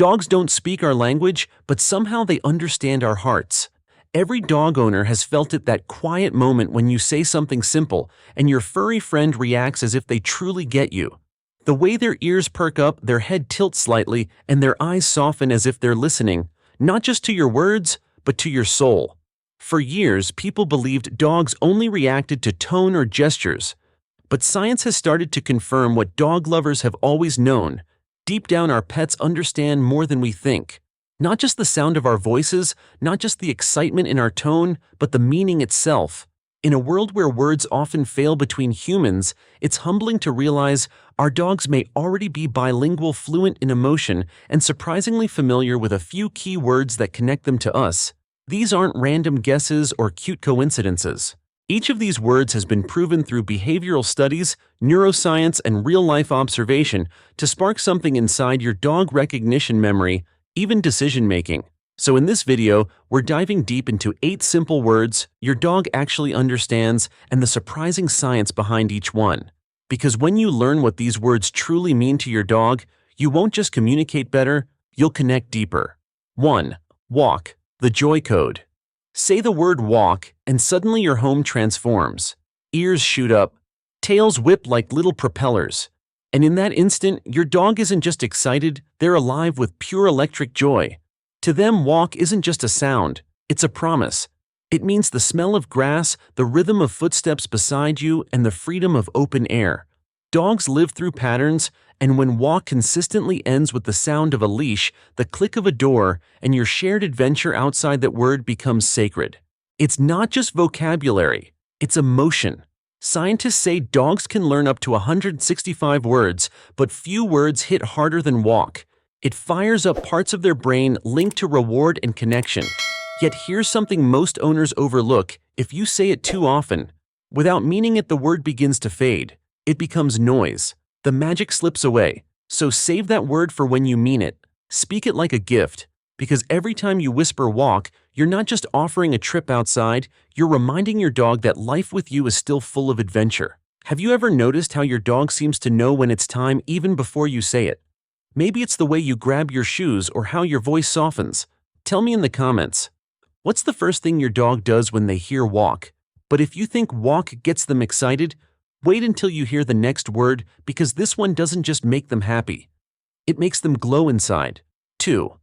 Dogs don't speak our language, but somehow they understand our hearts. Every dog owner has felt it, that quiet moment when you say something simple and your furry friend reacts as if they truly get you. The way their ears perk up, their head tilts slightly, and their eyes soften as if they're listening, not just to your words, but to your soul. For years, people believed dogs only reacted to tone or gestures. But science has started to confirm what dog lovers have always known. Deep down, our pets understand more than we think. Not just the sound of our voices, not just the excitement in our tone, but the meaning itself. In a world where words often fail between humans, it's humbling to realize our dogs may already be bilingual, fluent in emotion, and surprisingly familiar with a few key words that connect them to us. These aren't random guesses or cute coincidences. Each of these words has been proven through behavioral studies, neuroscience, and real-life observation to spark something inside your dog: recognition, memory, even decision-making. So in this video, we're diving deep into 8 simple words your dog actually understands and the surprising science behind each one. Because when you learn what these words truly mean to your dog, you won't just communicate better, you'll connect deeper. 1. Walk, the joy code. Say the word walk, and suddenly your home transforms. Ears shoot up, tails whip like little propellers. And in that instant, your dog isn't just excited, they're alive with pure electric joy. To them, walk isn't just a sound, it's a promise. It means the smell of grass, the rhythm of footsteps beside you, and the freedom of open air. Dogs live through patterns, and when walk consistently ends with the sound of a leash, the click of a door, and your shared adventure outside, that word becomes sacred. It's not just vocabulary, it's emotion. Scientists say dogs can learn up to 165 words, but few words hit harder than walk. It fires up parts of their brain linked to reward and connection. Yet here's something most owners overlook: if you say it too often, without meaning it, the word begins to fade. It becomes noise. The magic slips away. So save that word for when you mean it. Speak it like a gift, because every time you whisper walk, you're not just offering a trip outside, you're reminding your dog that life with you is still full of adventure. Have you ever noticed how your dog seems to know when it's time even before you say it? Maybe it's the way you grab your shoes or how your voice softens. Tell me in the comments. What's the first thing your dog does when they hear walk? But if you think walk gets them excited, wait until you hear the next word, because this one doesn't just make them happy. It makes them glow inside. 2.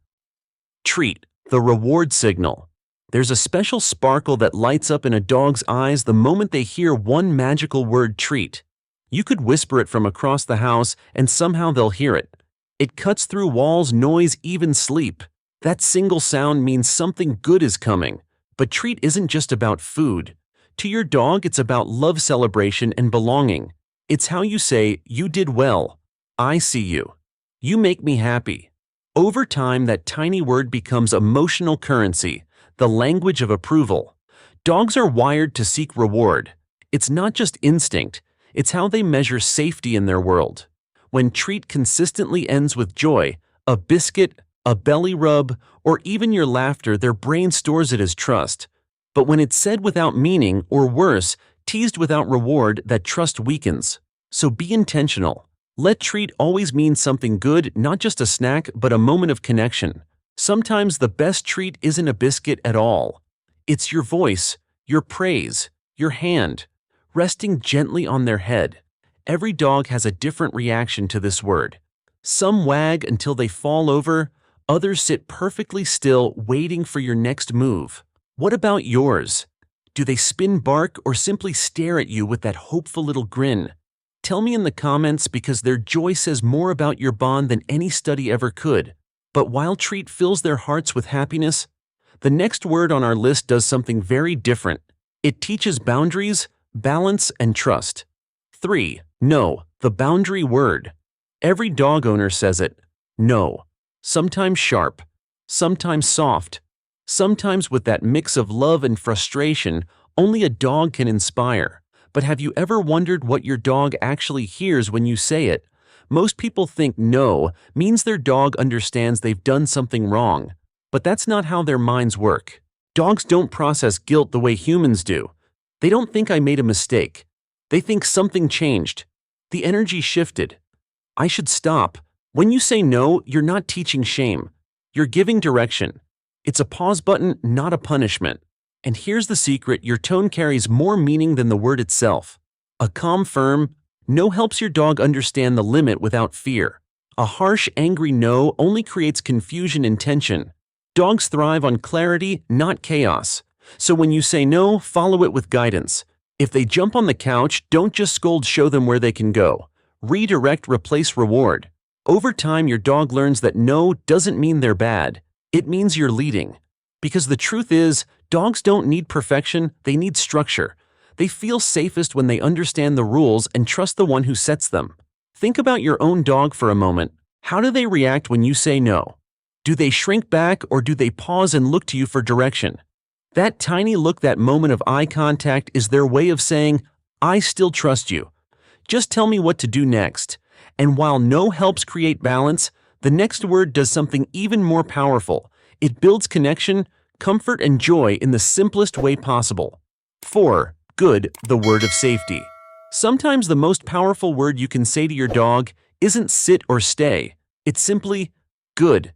Treat, the reward signal. There's a special sparkle that lights up in a dog's eyes the moment they hear one magical word: treat. You could whisper it from across the house and somehow they'll hear it. It cuts through walls, noise, even sleep. That single sound means something good is coming. But treat isn't just about food. To your dog, it's about love, celebration, and belonging. It's how you say, "You did well. I see you. You make me happy." Over time, that tiny word becomes emotional currency, the language of approval. Dogs are wired to seek reward. It's not just instinct, it's how they measure safety in their world. When treat consistently ends with joy, a biscuit, a belly rub, or even your laughter, their brain stores it as trust. But when it's said without meaning, or worse, teased without reward, that trust weakens. So be intentional. Let treat always mean something good, not just a snack, but a moment of connection. Sometimes the best treat isn't a biscuit at all. It's your voice, your praise, your hand, resting gently on their head. Every dog has a different reaction to this word. Some wag until they fall over, others sit perfectly still, waiting for your next move. What about yours? Do they spin, bark, or simply stare at you with that hopeful little grin? Tell me in the comments, because their joy says more about your bond than any study ever could. But while treat fills their hearts with happiness, the next word on our list does something very different. It teaches boundaries, balance, and trust. 3. No, the boundary word. Every dog owner says it. No. Sometimes sharp, sometimes soft, sometimes with that mix of love and frustration only a dog can inspire. But have you ever wondered what your dog actually hears when you say it? Most people think no means their dog understands they've done something wrong. But that's not how their minds work. Dogs don't process guilt the way humans do. They don't think I made a mistake. They think something changed. The energy shifted. I should stop. When you say no, you're not teaching shame. You're giving direction. It's a pause button, not a punishment. And here's the secret: your tone carries more meaning than the word itself. A calm, firm no helps your dog understand the limit without fear. A harsh, angry no only creates confusion and tension. Dogs thrive on clarity, not chaos. So when you say no, follow it with guidance. If they jump on the couch, don't just scold, show them where they can go. Redirect, replace, reward. Over time, your dog learns that no doesn't mean they're bad. It means you're leading. Because the truth is, dogs don't need perfection, they need structure. They feel safest when they understand the rules and trust the one who sets them. Think about your own dog for a moment. How do they react when you say no? Do they shrink back, or do they pause and look to you for direction? That tiny look, that moment of eye contact, is their way of saying, I still trust you. Just tell me what to do next. And while no helps create balance, the next word does something even more powerful. It builds connection, comfort, and joy in the simplest way possible. 4. Good, the word of safety. Sometimes the most powerful word you can say to your dog isn't sit or stay. It's simply good.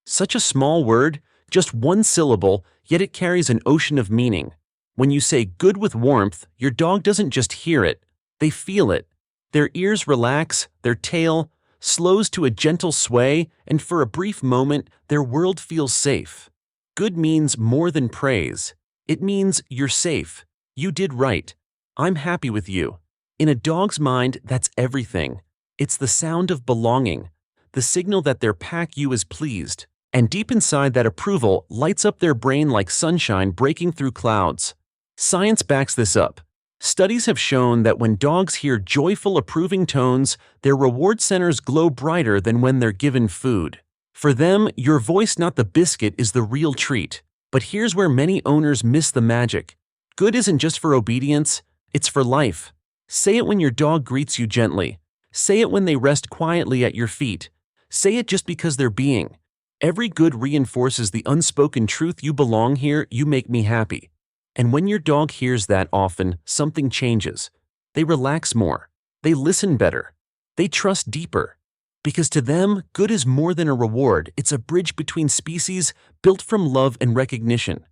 Such a small word, just one syllable, yet it carries an ocean of meaning. When you say good with warmth, your dog doesn't just hear it, they feel it. Their ears relax, their tail slows to a gentle sway, and for a brief moment, their world feels safe. Good means more than praise. It means you're safe. You did right. I'm happy with you. In a dog's mind, that's everything. It's the sound of belonging, the signal that their pack you is pleased. And deep inside, that approval lights up their brain like sunshine breaking through clouds. Science backs this up. Studies have shown that when dogs hear joyful, approving tones, their reward centers glow brighter than when they're given food. For them, your voice, not the biscuit, is the real treat. But here's where many owners miss the magic. Good isn't just for obedience, it's for life. Say it when your dog greets you gently. Say it when they rest quietly at your feet. Say it just because they're being. Every good reinforces the unspoken truth: you belong here, you make me happy. And when your dog hears that often, something changes. They relax more. They listen better. They trust deeper. Because to them, good is more than a reward. It's a bridge between species, built from love and recognition.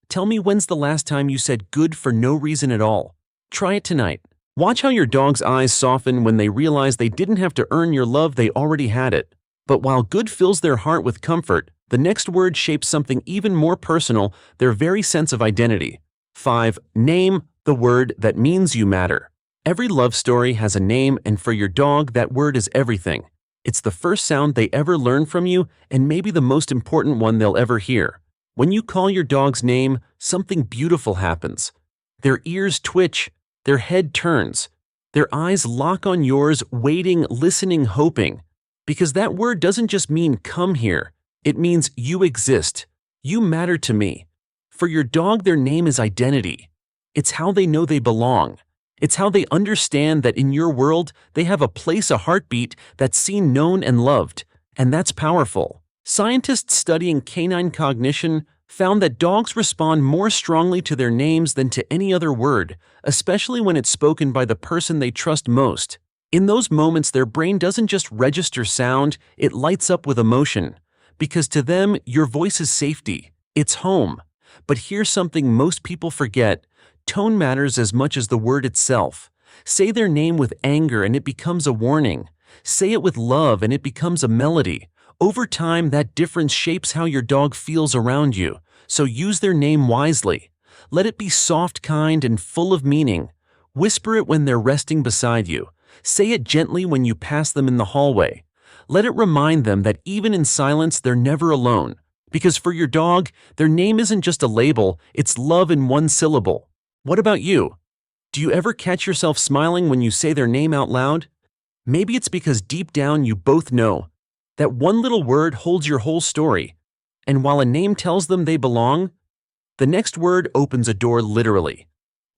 Tell me, when's the last time you said good for no reason at all? Try it tonight. Watch how your dog's eyes soften when they realize they didn't have to earn your love, they already had it. But while good fills their heart with comfort, the next word shapes something even more personal: their very sense of identity. 5. Name, the word that means you matter. Every love story has a name, and for your dog, that word is everything. It's the first sound they ever learn from you, and maybe the most important one they'll ever hear. When you call your dog's name, something beautiful happens. Their ears twitch, their head turns, their eyes lock on yours, waiting, listening, hoping. Because that word doesn't just mean come here, it means you exist. You matter to me. For your dog, their name is identity. It's how they know they belong. It's how they understand that in your world, they have a place, a heartbeat that's seen, known, and loved. And that's powerful. Scientists studying canine cognition found that dogs respond more strongly to their names than to any other word, especially when it's spoken by the person they trust most. In those moments, their brain doesn't just register sound, it lights up with emotion. Because to them, your voice is safety. It's home. But here's something most people forget. Tone matters as much as the word itself. Say their name with anger and it becomes a warning. Say it with love and it becomes a melody. Over time, that difference shapes how your dog feels around you. So use their name wisely. Let it be soft, kind, and full of meaning. Whisper it when they're resting beside you. Say it gently when you pass them in the hallway. Let it remind them that even in silence, they're never alone. Because for your dog, their name isn't just a label, it's love in one syllable. What about you? Do you ever catch yourself smiling when you say their name out loud? Maybe it's because deep down you both know that one little word holds your whole story. And while a name tells them they belong, the next word opens a door literally.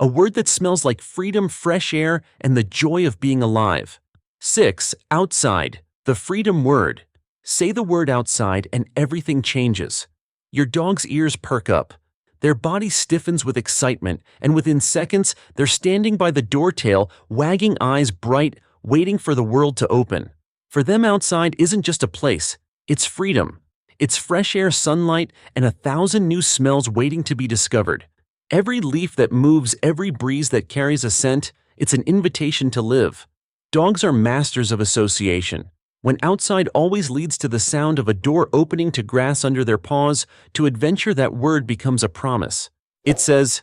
A word that smells like freedom, fresh air, and the joy of being alive. 6. Outside, the freedom word. Say the word outside and everything changes. Your dog's ears perk up. Their body stiffens with excitement, and within seconds, they're standing by the door tail, wagging eyes bright, waiting for the world to open. For them, outside isn't just a place, it's freedom. It's fresh air, sunlight, and 1,000 new smells waiting to be discovered. Every leaf that moves, every breeze that carries a scent, it's an invitation to live. Dogs are masters of association. When outside always leads to the sound of a door opening, to grass under their paws, to adventure, that word becomes a promise. It says,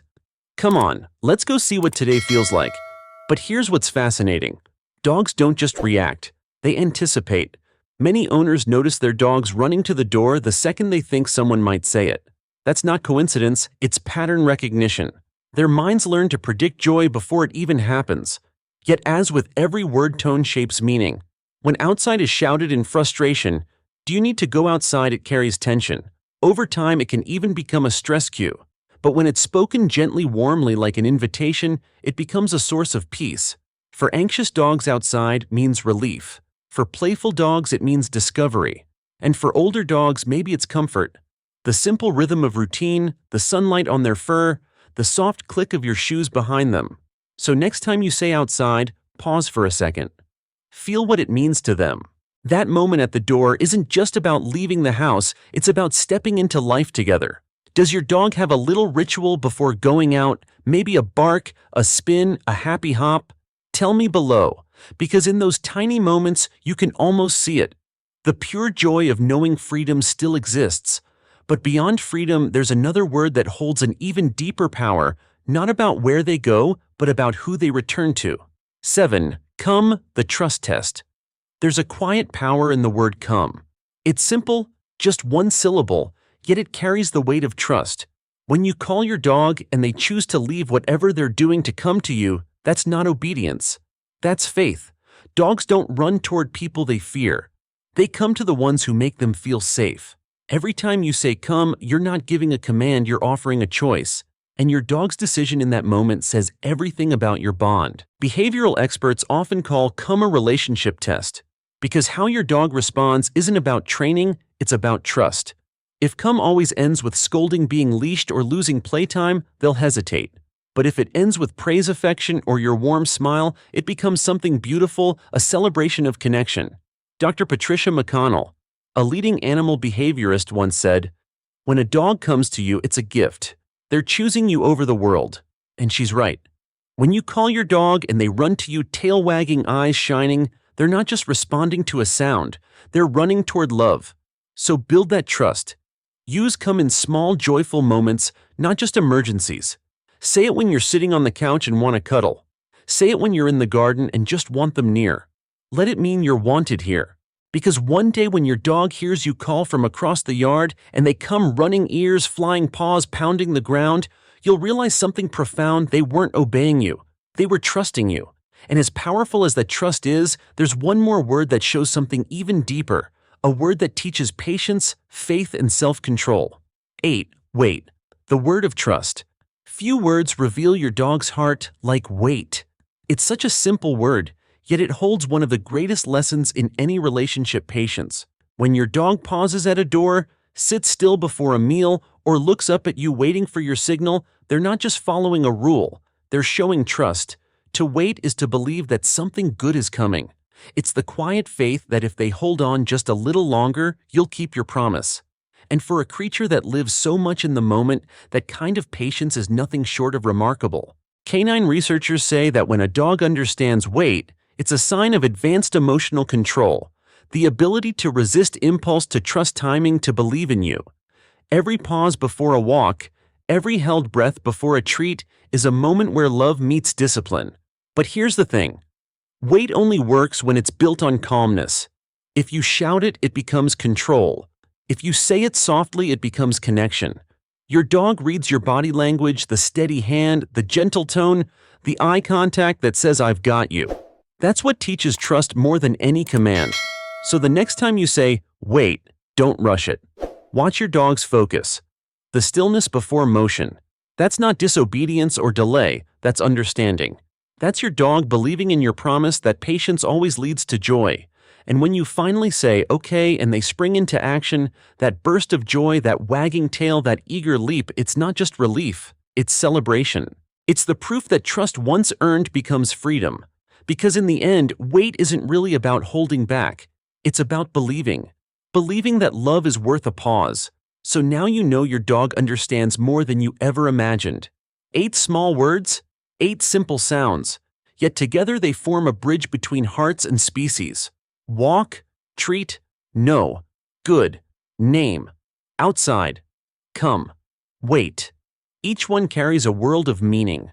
"Come on, let's go see what today feels like." But here's what's fascinating. Dogs don't just react, they anticipate. Many owners notice their dogs running to the door the second they think someone might say it. That's not coincidence, it's pattern recognition. Their minds learn to predict joy before it even happens. Yet, as with every word, tone shapes meaning. When outside is shouted in frustration, "Do you need to go outside?" it carries tension. Over time, it can even become a stress cue. But when it's spoken gently, warmly, like an invitation, it becomes a source of peace. For anxious dogs, outside means relief. For playful dogs, it means discovery. And for older dogs, maybe it's comfort. The simple rhythm of routine, the sunlight on their fur, the soft click of your shoes behind them. So next time you say outside, pause for a second. Feel what it means to them. That moment at the door isn't just about leaving the house, it's about stepping into life together. Does your dog have a little ritual before going out? Maybe a bark, a spin, a happy hop? Tell me below, because in those tiny moments you can almost see it. The pure joy of knowing freedom still exists. But beyond freedom, there's another word that holds an even deeper power, not about where they go, but about who they return to. 7. Come, the trust test. There's a quiet power in the word come. It's simple, just one syllable, yet it carries the weight of trust. When you call your dog and they choose to leave whatever they're doing to come to you, that's not obedience. That's faith. Dogs don't run toward people they fear. They come to the ones who make them feel safe. Every time you say come, you're not giving a command, you're offering a choice. And your dog's decision in that moment says everything about your bond. Behavioral experts often call come a relationship test, because how your dog responds isn't about training, it's about trust. If come always ends with scolding, being leashed, or losing playtime, they'll hesitate. But if it ends with praise, affection, or your warm smile, it becomes something beautiful, a celebration of connection. Dr. Patricia McConnell, a leading animal behaviorist, once said, "When a dog comes to you, it's a gift. They're choosing you over the world." And she's right. When you call your dog and they run to you, tail wagging, eyes shining, they're not just responding to a sound, they're running toward love. So build that trust. Use come in small, joyful moments, not just emergencies. Say it when you're sitting on the couch and want to cuddle. Say it when you're in the garden and just want them near. Let it mean you're wanted here. Because one day when your dog hears you call from across the yard and they come running, ears flying, paws pounding the ground, you'll realize something profound. They weren't obeying you. They were trusting you. And as powerful as that trust is, there's one more word that shows something even deeper. A word that teaches patience, faith, and self-control. 8. Wait. The word of trust. Few words reveal your dog's heart like wait. It's such a simple word, yet it holds one of the greatest lessons in any relationship: patience. When your dog pauses at a door, sits still before a meal, or looks up at you waiting for your signal, they're not just following a rule, they're showing trust. To wait is to believe that something good is coming. It's the quiet faith that if they hold on just a little longer, you'll keep your promise. And for a creature that lives so much in the moment, that kind of patience is nothing short of remarkable. Canine researchers say that when a dog understands wait, it's a sign of advanced emotional control, the ability to resist impulse, to trust timing, to believe in you. Every pause before a walk, every held breath before a treat is a moment where love meets discipline. But here's the thing. Wait only works when it's built on calmness. If you shout it, it becomes control. If you say it softly, it becomes connection. Your dog reads your body language, the steady hand, the gentle tone, the eye contact that says, "I've got you." That's what teaches trust more than any command. So the next time you say, wait, don't rush it. Watch your dog's focus. The stillness before motion. That's not disobedience or delay, that's understanding. That's your dog believing in your promise that patience always leads to joy. And when you finally say, okay, and they spring into action, that burst of joy, that wagging tail, that eager leap, it's not just relief, it's celebration. It's the proof that trust once earned becomes freedom. Because in the end, wait isn't really about holding back. It's about believing. Believing that love is worth a pause. So now you know your dog understands more than you ever imagined. 8 small words, 8 simple sounds, yet together they form a bridge between hearts and species. Walk, treat, no, good, name, outside, come, wait. Each one carries a world of meaning.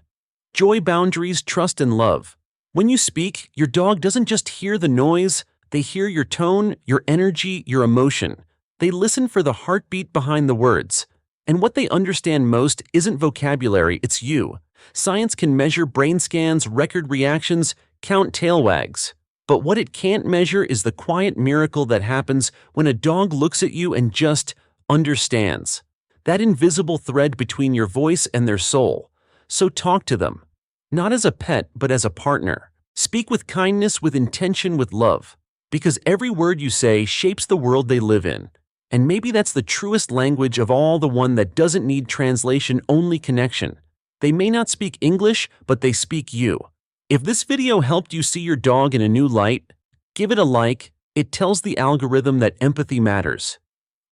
Joy, boundaries, trust, and love. When you speak, your dog doesn't just hear the noise, they hear your tone, your energy, your emotion. They listen for the heartbeat behind the words. And what they understand most isn't vocabulary, it's you. Science can measure brain scans, record reactions, count tail wags. But what it can't measure is the quiet miracle that happens when a dog looks at you and just understands. That invisible thread between your voice and their soul. So talk to them. Not as a pet, but as a partner. Speak with kindness, with intention, with love. Because every word you say shapes the world they live in. And maybe that's the truest language of all, the one that doesn't need translation, only connection. They may not speak English, but they speak you. If this video helped you see your dog in a new light, give it a like. It tells the algorithm that empathy matters.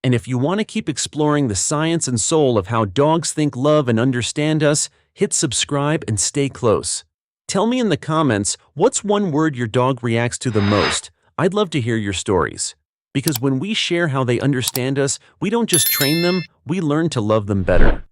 And if you want to keep exploring the science and soul of how dogs think, love, and understand us, hit subscribe and stay close. Tell me in the comments, what's one word your dog reacts to the most? I'd love to hear your stories. Because when we share how they understand us, we don't just train them, we learn to love them better.